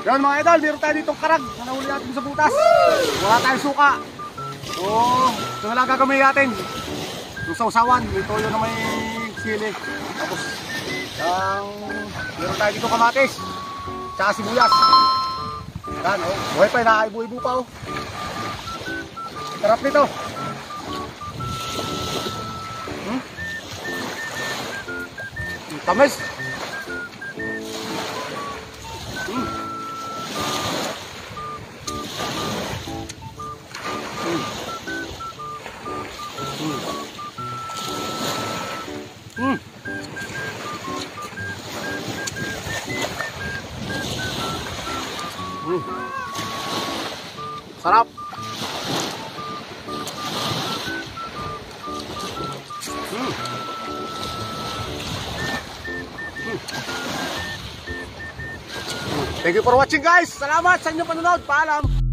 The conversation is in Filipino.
Yan mga idol, meron tayo ditong karag na nahuli natin sa butas. Wala tayong suka. So, ito na lang gagawin natin. Yung sausawan, may toyo na may sili. Tapos, meron tayo ditong kamatis. Tsaka sibuyas. Yan, oh. Buhay pa, nakaibu-ibu pa, oh. Sarap nito. Tamis. Sarap. Thank you for watching guys. Salamat sa inyong panonood. Paalam.